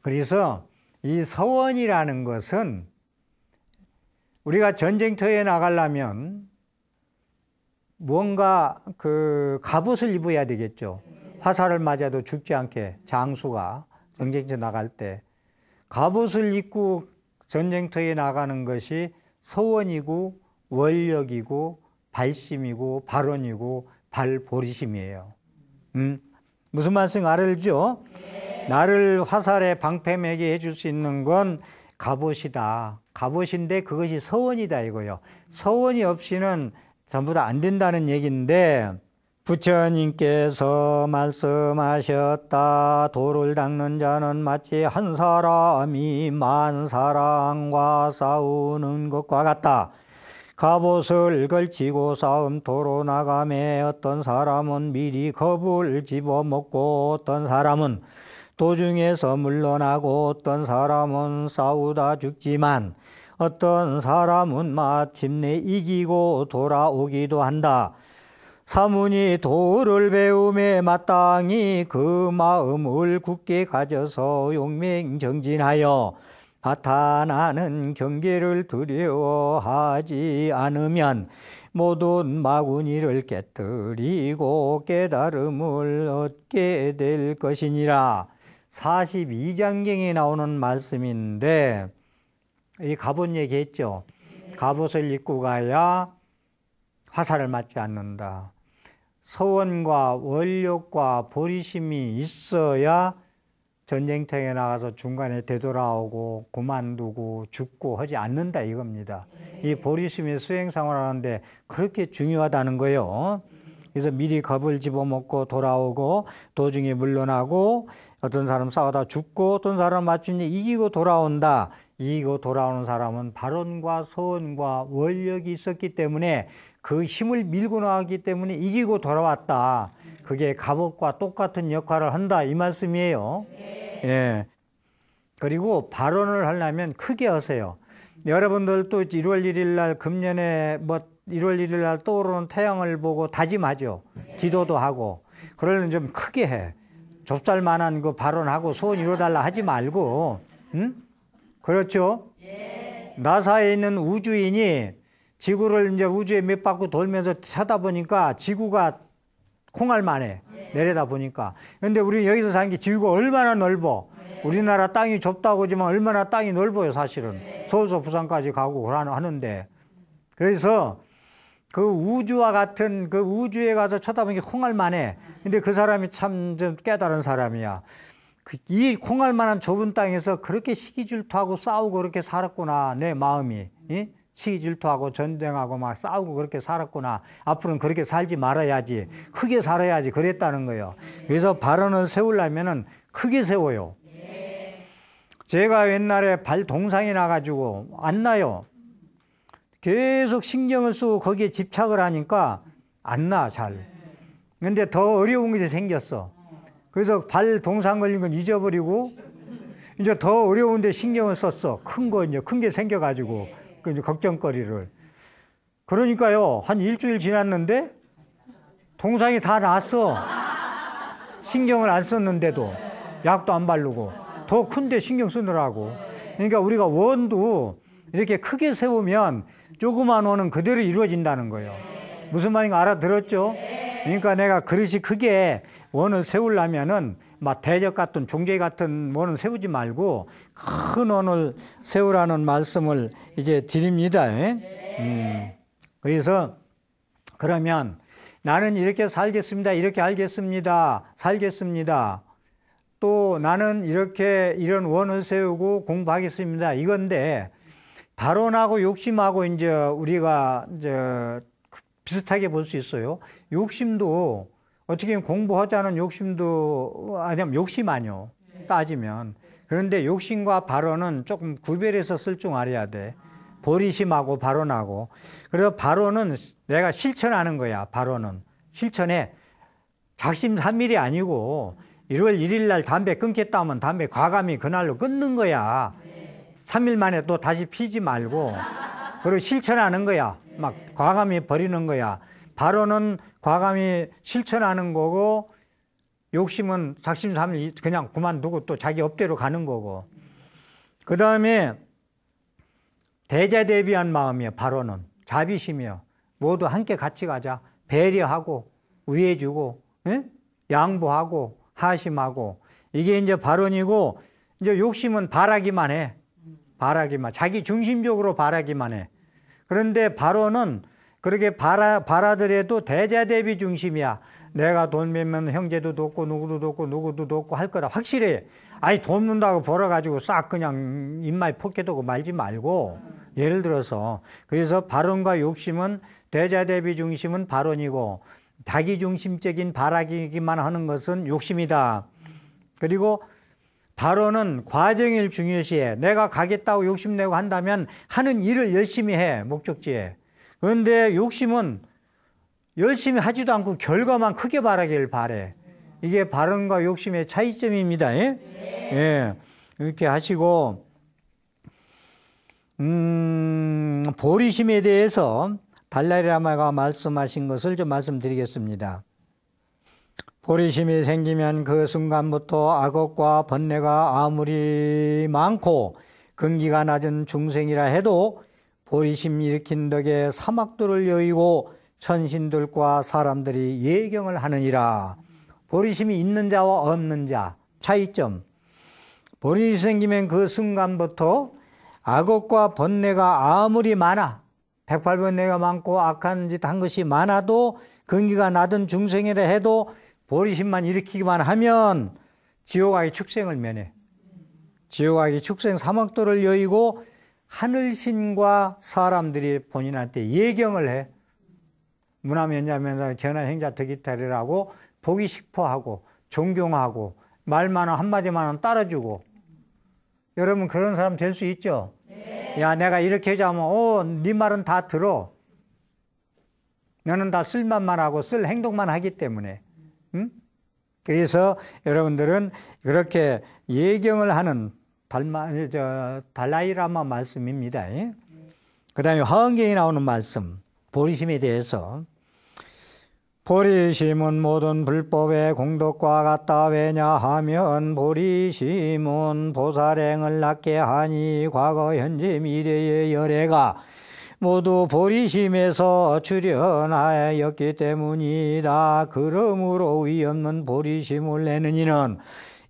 그래서 이 서원이라는 것은 우리가 전쟁터에 나가려면 뭔가 그 갑옷을 입어야 되겠죠. 화살을 맞아도 죽지 않게 장수가 전쟁터 나갈 때 갑옷을 입고 전쟁터에 나가는 것이 서원이고 원력이고 발심이고 발언이고 발보리심이에요. 무슨 말씀 알죠? 나를 화살에 방패매게 해줄 수 있는 건 갑옷이다. 갑옷인데 그것이 서원이다 이거요. 서원이 없이는 전부 다 안 된다는 얘기인데 부처님께서 말씀하셨다. 돌을 닦는 자는 마치 한 사람이 만 사람과 싸우는 것과 같다. 갑옷을 걸치고 싸움터로 나가매 어떤 사람은 미리 겁을 집어먹고 어떤 사람은 도중에서 물러나고 어떤 사람은 싸우다 죽지만 어떤 사람은 마침내 이기고 돌아오기도 한다. 사문이 돌을 배움에 마땅히 그 마음을 굳게 가져서 용맹정진하여 나타나는 경계를 두려워하지 않으면 모든 마구니를 깨뜨리고 깨달음을 얻게 될 것이니라. 42장경에 나오는 말씀인데 이 갑옷 얘기했죠. 갑옷을 입고 가야 화살을 맞지 않는다. 서원과 원력과 보리심이 있어야 전쟁터에 나가서 중간에 되돌아오고 그만두고 죽고 하지 않는다 이겁니다. 이 보리심의 수행생활하는데 그렇게 중요하다는 거예요. 그래서 미리 겁을 집어먹고 돌아오고 도중에 물러나고 어떤 사람 싸우다 죽고 어떤 사람 마침내 이기고 돌아온다. 이기고 돌아오는 사람은 발언과 서원과 원력이 있었기 때문에 그 힘을 밀고 나가기 때문에 이기고 돌아왔다. 그게 갑옷과 똑같은 역할을 한다 이 말씀이에요. 예. 그리고 발언을 하려면 크게 하세요. 여러분들도 1월 1일 날 금년에 1월 1일 날 떠오르는 태양을 보고 다짐하죠. 기도도 하고. 그러려면 좀 크게 해. 좁쌀만한 그 발언하고 소원 이뤄달라 하지 말고, 응? 그렇죠? 나사에 있는 우주인이 지구를 이제 우주에 몇 바퀴 돌면서 쳐다보니까 지구가 콩알만해. 내려다 보니까. 근데 우리 여기서 사는 게 지구가 얼마나 넓어. 우리나라 땅이 좁다고 하지만 얼마나 땅이 넓어요, 사실은. 서울서 부산까지 가고 하는데. 그래서 그 우주와 같은 그 우주에 가서 쳐다보니까 콩알만해. 근데 그 사람이 참 좀 깨달은 사람이야. 이 콩알만한 좁은 땅에서 그렇게 시기질투하고 싸우고 그렇게 살았구나, 내 마음이. 이? 시기질투하고 전쟁하고 막 싸우고 그렇게 살았구나. 앞으로는 그렇게 살지 말아야지. 크게 살아야지. 그랬다는 거예요. 그래서 발언을 세우려면은 크게 세워요. 제가 옛날에 발 동상이 나가지고 안 나요. 계속 신경을 쓰고 거기에 집착을 하니까 안 나, 잘. 근데 더 어려운 것이 생겼어. 그래서 발 동상 걸린 건 잊어버리고 이제 더 어려운데 신경을 썼어. 큰 거 이제 큰 게 생겨가지고 그 이제 걱정거리를. 그러니까요, 한 일주일 지났는데 동상이 다 났어. 신경을 안 썼는데도 약도 안 바르고 더 큰데 신경 쓰느라고. 그러니까 우리가 원도 이렇게 크게 세우면 조그만 원은 그대로 이루어진다는 거예요. 무슨 말인가 알아들었죠? 그러니까 내가 그릇이 크게 원을 세우려면은 막 대적 같은 종제 같은 원을 세우지 말고 큰 원을 세우라는 말씀을 이제 드립니다. 그래서 그러면 나는 이렇게 살겠습니다. 이렇게 알겠습니다. 살겠습니다. 또 나는 이렇게 이런 원을 세우고 공부하겠습니다. 이건데 발언하고 욕심하고 이제 우리가 이제 비슷하게 볼 수 있어요. 욕심도 어떻게 보면 공부하자는 욕심도 아니면 욕심 아니요. 따지면. 그런데 욕심과 발언은 조금 구별해서 쓸 줄 알아야 돼. 보리심하고 발언하고. 그래서 발언은 내가 실천하는 거야. 발언은. 실천해. 작심삼일이 아니고 1월 1일 날 담배 끊겠다 하면 담배 과감히 그날로 끊는 거야. 3일 만에 또 다시 피지 말고. 그리고 실천하는 거야. 막 과감히 버리는 거야. 발언은 과감히 실천하는 거고 욕심은 작심삼일 그냥 그만두고 또 자기 업대로 가는 거고. 그 다음에 대자대비한 마음이에요. 발언은 자비심이요. 모두 함께 같이 가자. 배려하고 위해주고 양보하고 하심하고. 이게 이제 발언이고, 이제 욕심은 바라기만 해. 바라기만. 자기 중심적으로 바라기만 해. 그런데 발언은 그렇게 바라더라도 대자대비 중심이야. 내가 돈 벌면 형제도 돕고 누구도 돕고 누구도 돕고 할 거다. 확실해. 아니 돕는다고 벌어가지고 싹 그냥 입마에 포켓하고 말지 말고. 예를 들어서 그래서 발언과 욕심은 대자대비 중심은 발언이고, 자기 중심적인 바라기만 하는 것은 욕심이다. 그리고 발언은 과정을 중요시해. 내가 가겠다고 욕심내고 한다면 하는 일을 열심히 해. 목적지에. 그런데 욕심은 열심히 하지도 않고 결과만 크게 바라기를 바래. 이게 발언과 욕심의 차이점입니다. 예? 예. 이렇게 하시고, 보리심에 대해서 달라리라마가 말씀하신 것을 좀 말씀드리겠습니다. 보리심이 생기면 그 순간부터 악업과 번뇌가 아무리 많고 근기가 낮은 중생이라 해도 보리심 일으킨 덕에 사막도를 여의고 천신들과 사람들이 예경을 하느니라. 보리심이 있는 자와 없는 자 차이점. 보리심이 생기면 그 순간부터 악업과 번뇌가 아무리 많아, 108번뇌가 많고 악한 짓 한 것이 많아도 근기가 낮은 중생이라 해도 보리심만 일으키기만 하면 지옥악의 축생을 면해. 지옥악의 축생 사막도를 여의고 하늘신과 사람들이 본인한테 예경을 해. 문화면자면서 견한행자 덕이탈이라고 보기 싶어하고 존경하고 말만 한마디만 따라주고. 여러분 그런 사람 될 수 있죠? 네. 야, 내가 이렇게 하자면 네 말은 다 들어. 너는 다 쓸만만 하고 쓸 행동만 하기 때문에. 응? 그래서 여러분들은 그렇게 예경을 하는 달라이라마 말씀입니다. 그 다음에 화엄경에 나오는 말씀, 보리심에 대해서. 보리심은 모든 불법의 공덕과 같다. 왜냐하면 보리심은 보살행을 낳게 하니 과거 현재 미래의 열애가 모두 보리심에서 출현하였기 때문이다. 그러므로 위없는 보리심을 내는 이는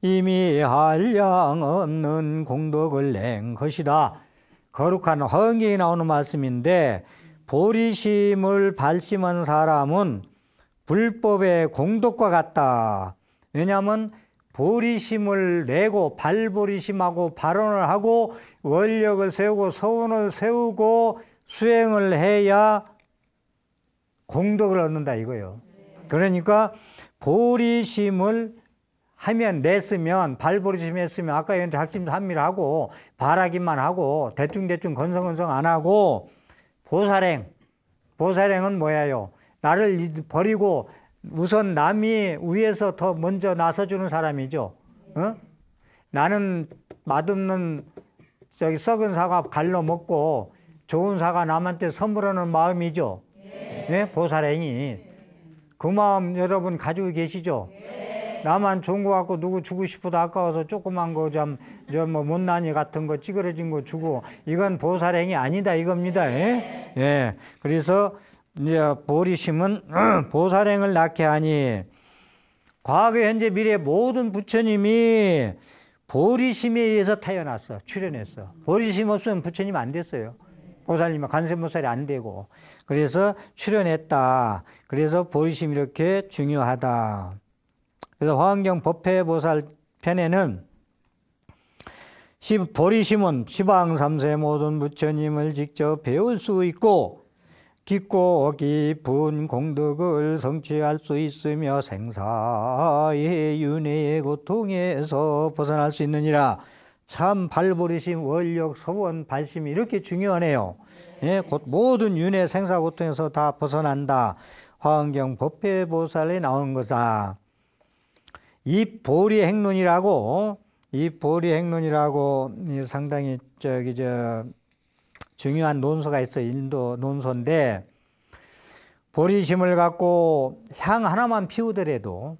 이미 한량 없는 공덕을 낸 것이다. 거룩한 화엄경에 나오는 말씀인데, 보리심을 발심한 사람은 불법의 공덕과 같다. 왜냐하면 보리심을 내고 발보리심하고 발언을 하고 원력을 세우고 서원을 세우고 수행을 해야 공덕을 얻는다 이거예요. 그러니까 보리심을 하면 냈으면, 발보리심 했으면 아까 얘기한 작심삼일하고 바라기만 하고 대충대충 건성건성 안 하고 보살행은 뭐야요? 나를 버리고 우선 남이 위에서 더 먼저 나서주는 사람이죠. 어? 나는 맛없는 썩은 사과 갈로 먹고 좋은 사과 남한테 선물하는 마음이죠. 네? 보살행이. 그 마음 여러분 가지고 계시죠? 나만 좋은 거 갖고 누구 주고 싶어도 아까워서 조그만 거 뭐 못난이 같은 거 찌그러진 거 주고, 이건 보살행이 아니다 이겁니다. 예? 예. 그래서 이제 보리심은 보살행을 낳게 하니, 과거 현재 미래 모든 부처님이 보리심에 의해서 태어났어. 출현했어. 보리심 없으면 부처님 안 됐어요. 보살님은 관세음보살이 안 되고. 그래서 출현했다. 그래서 보리심 이렇게 중요하다. 그래서 화엄경 법회보살 편에는 보리심은 시방삼세 모든 부처님을 직접 배울 수 있고 깊고 깊은 공덕을 성취할 수 있으며 생사의 윤회의 고통에서 벗어날 수 있느니라. 참 발보리심, 원력, 서원, 발심이 이렇게 중요하네요. 예, 곧 모든 윤회, 생사, 고통에서 다 벗어난다. 화엄경 법회보살에 나오는 거다. 이 보리행론이라고 상당히 중요한 논서가 있어요. 인도 논서인데, 보리심을 갖고 향 하나만 피우더라도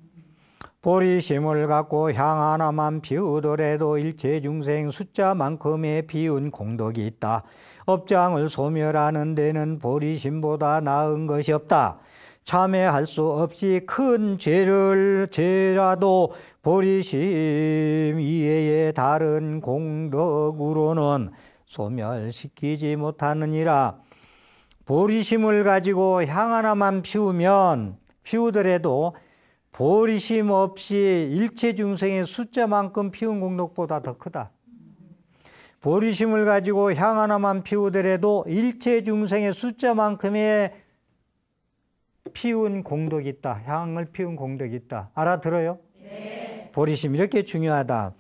보리심을 갖고 향 하나만 피우더라도 일체 중생 숫자만큼의 피운 공덕이 있다. 업장을 소멸하는 데는 보리심보다 나은 것이 없다. 참회할 수 없이 큰 죄라도 보리심 이외의 다른 공덕으로는 소멸시키지 못하느니라. 보리심을 가지고 향 하나만 피우더라도 보리심 없이 일체 중생의 숫자만큼 피운 공덕보다 더 크다. 보리심을 가지고 향 하나만 피우더라도 일체 중생의 숫자만큼의 피운 공덕이 있다. 향을 피운 공덕이 있다. 알아들어요? 네. 보리심 이렇게 중요하다.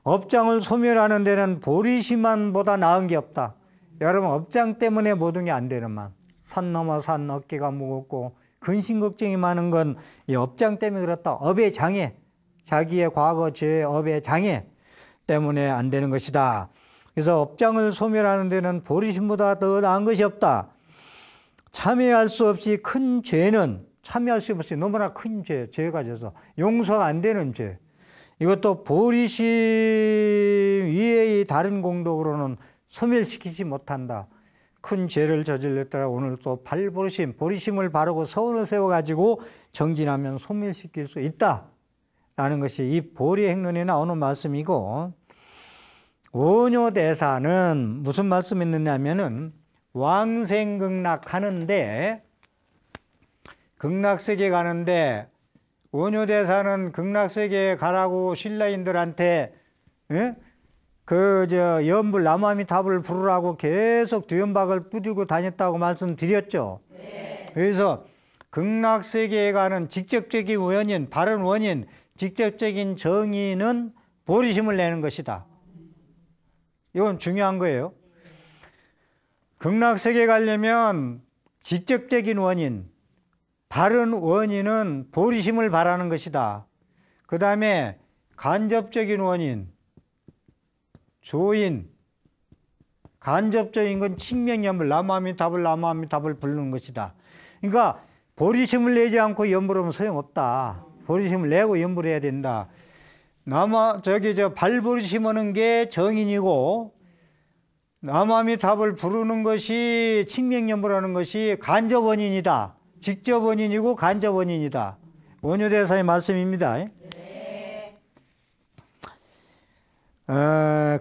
업장을 소멸하는 데는 보리심만보다 나은 게 없다. 여러분 업장 때문에 모든 게 안 되는만 산 넘어 산 어깨가 무겁고 근심 걱정이 많은 건 이 업장 때문에 그렇다. 업의 장애, 자기의 과거 죄 업의 장애 때문에 안 되는 것이다. 그래서 업장을 소멸하는 데는 보리심보다 더 나은 것이 없다. 참회할 수 없이 큰 죄는 참회할 수 없이 너무나 큰 죄가 져서 용서가 안 되는 죄. 이것도 보리심 이외의 다른 공덕으로는 소멸시키지 못한다. 큰 죄를 저질렀더라. 오늘 또 보리심을 바르고 서운을 세워가지고 정진하면 소멸시킬 수 있다. 라는 것이 이 보리행론에 나오는 말씀이고, 원효대사는 무슨 말씀이 있느냐면은 왕생극락 하는데, 극락세계 가는데, 원효대사는 극락세계에 가라고 신라인들한테, 연불 나무아미타불을 부르라고 계속 주연박을 두들고 다녔다고 말씀드렸죠. 네. 그래서 극락세계에 가는 직접적인 원인, 바른 원인, 직접적인 정의는 보리심을 내는 것이다. 이건 중요한 거예요. 극락세계에 가려면 직접적인 원인, 바른 원인은 보리심을 바라는 것이다. 그 다음에 간접적인 원인, 조인, 간접적인 건 칭명연불, 나무아미타불 부르는 것이다. 그러니까 보리심을 내지 않고 연불하면 소용없다. 보리심을 내고 연불해야 된다. 발보리심 하는 게 정인이고, 나무아미타불 부르는 것이 칭명연불하는 것이 간접원인이다. 직접원인이고 간접원인이다. 원효대사의 말씀입니다.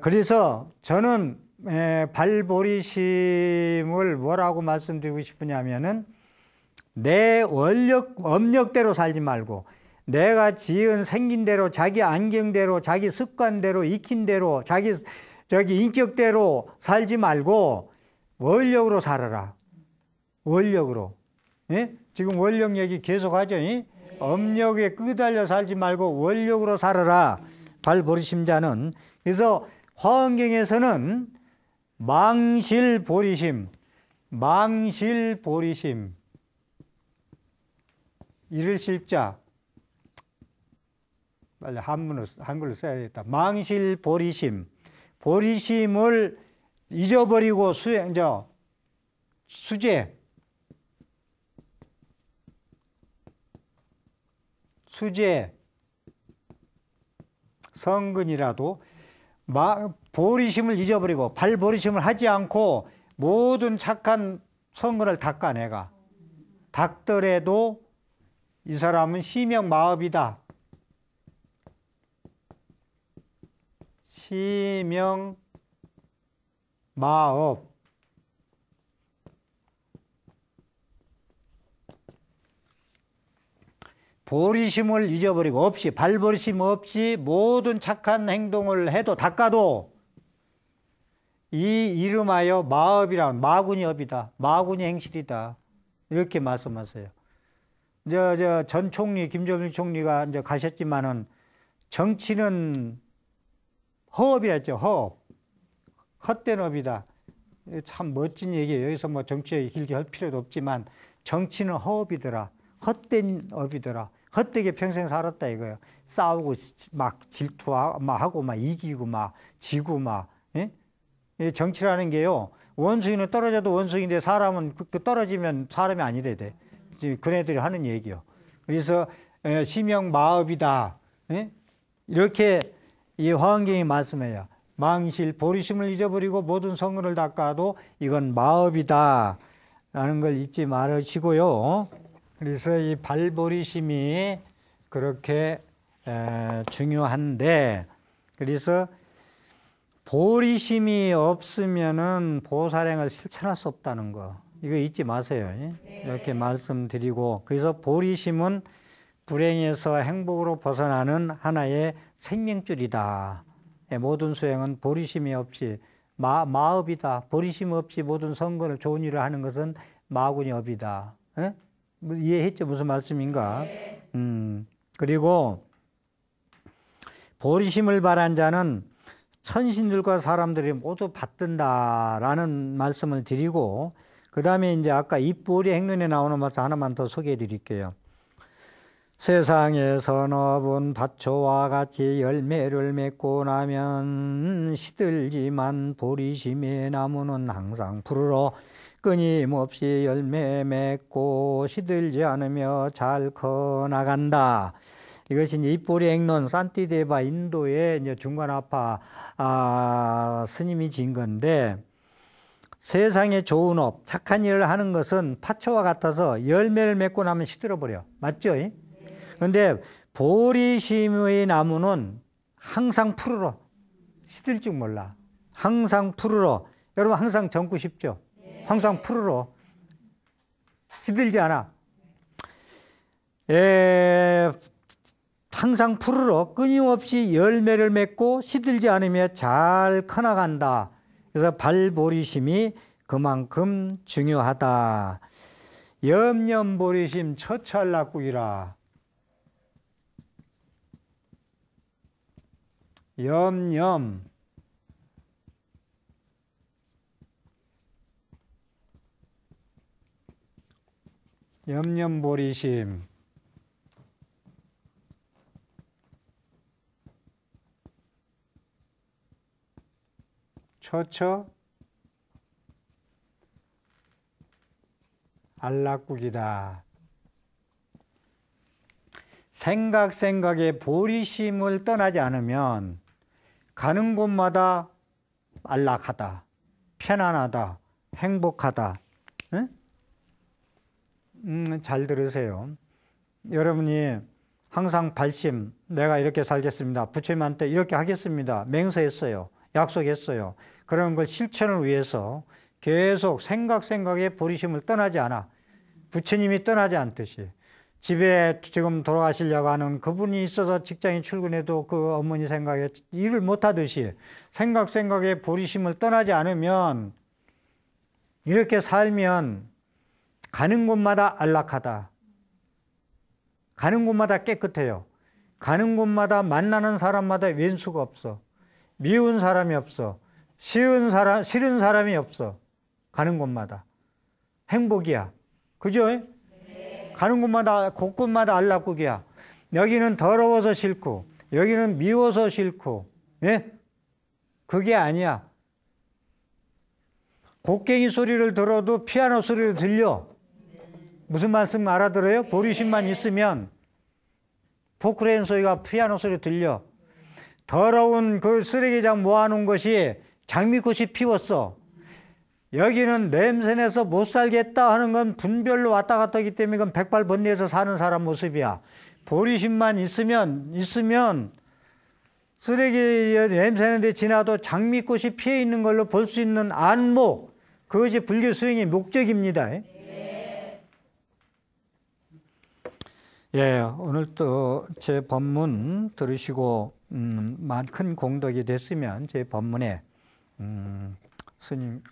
그래서 저는 발보리심을 뭐라고 말씀드리고 싶으냐면은 내 업력대로 살지 말고 내가 지은 생긴 대로 자기 안경대로 자기 습관대로 익힌 대로 자기 인격대로 살지 말고 원력으로 살아라. 원력으로. 예? 지금 원력 얘기 계속 하죠. 업력에 끄달려 살지 말고 원력으로 살아라. 발보리심자는. 그래서 화엄경에서는 망실보리심 이를 실자 빨리 한글로 써야겠다. 망실보리심, 보리심을 잊어버리고 수제 성근이라도 보리심을 잊어버리고 발보리심을 하지 않고 모든 착한 성근을 닦아 내가. 닦더라도 이 사람은 시명마업이다. 시명마업. 보리심을 잊어버리고 없이, 발보리심 없이 모든 착한 행동을 해도 닦아도 이 이름하여 마업이란 마군이 업이다. 마군이 행실이다. 이렇게 말씀하세요. 전 총리, 김정일 총리가 이제 가셨지만은 정치는 허업이라 했죠. 허업. 헛된 업이다. 참 멋진 얘기예요. 여기서 뭐 정치에 길게 할 필요도 없지만 정치는 허업이더라. 헛된 업이더라. 헛되게 평생 살았다 이거예요. 싸우고 막 질투하고 막 이기고 막 지고 막. 예? 정치라는 게요. 원숭이는 떨어져도 원숭이인데 사람은 떨어지면 사람이 아니래 돼. 그네들이 하는 얘기요. 그래서 시명마업이다. 예? 이렇게 이 화엄경이 말씀해요. 망실, 보리심을 잊어버리고 모든 성근을 닦아도 이건 마업이다 라는 걸 잊지 말으시고요. 그래서 이 발보리심이 그렇게 중요한데, 그래서 보리심이 없으면은 보살행을 실천할 수 없다는 거, 이거 잊지 마세요. 이렇게 말씀드리고, 그래서 보리심은 불행에서 행복으로 벗어나는 하나의 생명줄이다. 모든 수행은 보리심이 없이 마업이다. 보리심 없이 모든 선거를 좋은 일을 하는 것은 마군이 업이다. 이해했죠? 무슨 말씀인가? 그리고 보리심을 바란 자는 천신들과 사람들이 모두 받든다라는 말씀을 드리고, 그 다음에 이제 아까 입보리 행론에 나오는 말씀 하나만 더 소개해 드릴게요. 세상의 선업은 밭초와 같이 열매를 맺고 나면 시들지만 보리심의 나무는 항상 푸르러 끊임없이 열매 맺고 시들지 않으며 잘 커나간다. 이것이 이제 입보리 행론 산티데바 인도의 이제 중간아파 스님이 진 건데, 세상에 좋은 업, 착한 일을 하는 것은 파초와 같아서 열매를 맺고 나면 시들어 버려. 맞죠? 그런데 보리심의 나무는 항상 푸르러, 시들 줄 몰라. 항상 푸르러. 여러분 항상 젊고 싶죠? 항상 푸르러. 시들지 않아. 항상 푸르러 끊임없이 열매를 맺고 시들지 않으며 잘 커나간다. 그래서 발보리심이 그만큼 중요하다. 염염보리심 처철락국이라. 염염보리심 처처 안락국이다. 생각에 보리심을 떠나지 않으면 가는 곳마다 안락하다, 편안하다, 행복하다. 응? 잘 들으세요. 여러분이 항상 발심, 내가 이렇게 살겠습니다, 부처님한테 이렇게 하겠습니다, 맹세했어요, 약속했어요. 그런 걸 실천을 위해서 계속 생각에 보리심을 떠나지 않아. 부처님이 떠나지 않듯이. 집에 지금 돌아가시려고 하는 그분이 있어서 직장에 출근해도 그 어머니 생각에 일을 못하듯이 생각에 보리심을 떠나지 않으면, 이렇게 살면 가는 곳마다 안락하다. 가는 곳마다 깨끗해요. 가는 곳마다 만나는 사람마다 왼수가 없어. 미운 사람이 없어. 싫은 사람이 없어. 가는 곳마다. 행복이야. 그죠? 네. 가는 곳마다, 곳곳마다 안락국이야. 여기는 더러워서 싫고, 여기는 미워서 싫고, 예? 그게 아니야. 곡괭이 소리를 들어도 피아노 소리를 들려. 무슨 말씀 알아들어요? 보리심만 있으면 포크레인 소리가 피아노 소리 들려. 더러운 그 쓰레기장 모아놓은 것이 장미꽃이 피웠어. 여기는 냄새내서 못 살겠다 하는 건 분별로 왔다 갔다 하기 때문에 이건 백발번뇌에서 사는 사람 모습이야. 보리심만 있으면 쓰레기 냄새내는데 지나도 장미꽃이 피어 있는 걸로 볼 수 있는 안목, 그것이 불교 수행의 목적입니다. 예, 오늘 또 제 법문 들으시고 큰 공덕이 됐으면 제 법문에 스님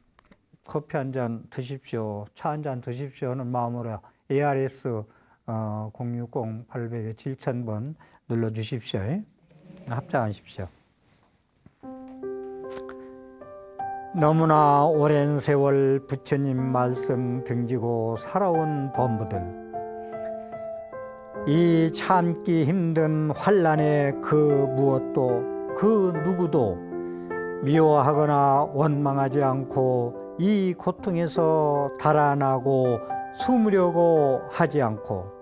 커피 한 잔 드십시오, 차 한 잔 드십시오 하는 마음으로 ARS 060-800에 7000번 눌러주십시오. 합장하십시오. 너무나 오랜 세월 부처님 말씀 등지고 살아온 범부들, 이 참기 힘든 환난의 그 무엇도 그 누구도 미워하거나 원망하지 않고 이 고통에서 달아나고 숨으려고 하지 않고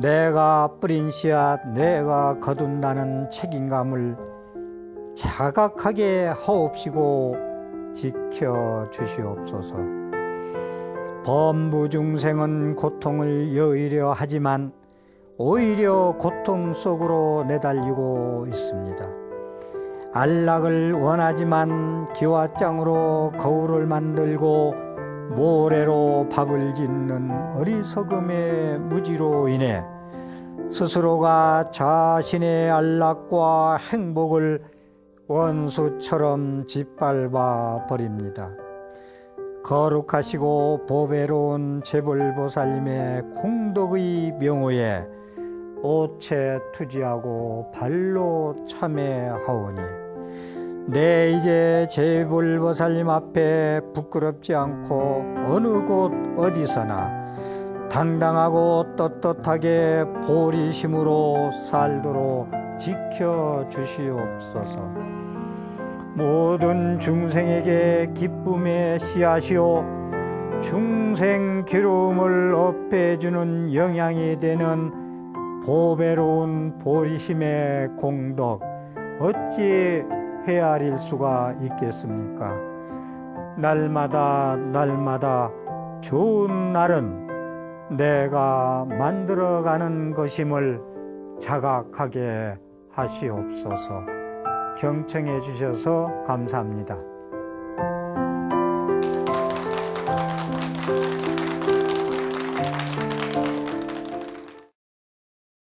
내가 뿌린 씨앗, 내가 거둔다는 책임감을 자각하게 하옵시고 지켜주시옵소서. 범부중생은 고통을 여의려 하지만 오히려 고통 속으로 내달리고 있습니다. 안락을 원하지만 기와장으로 거울을 만들고 모래로 밥을 짓는 어리석음의 무지로 인해 스스로가 자신의 안락과 행복을 원수처럼 짓밟아 버립니다. 거룩하시고 보배로운 재벌보살님의 공덕의 명호에 오체 투지하고 발로 참회하오니 내 이제 재벌보살님 앞에 부끄럽지 않고 어느 곳 어디서나 당당하고 떳떳하게 보리심으로 살도록 지켜주시옵소서. 모든 중생에게 기쁨의 씨앗이요 중생 괴로움을 업해주는 영양이 되는 보배로운 보리심의 공덕 어찌 헤아릴 수가 있겠습니까? 날마다 날마다 좋은 날은 내가 만들어가는 것임을 자각하게 하시옵소서. 경청해 주셔서 감사합니다.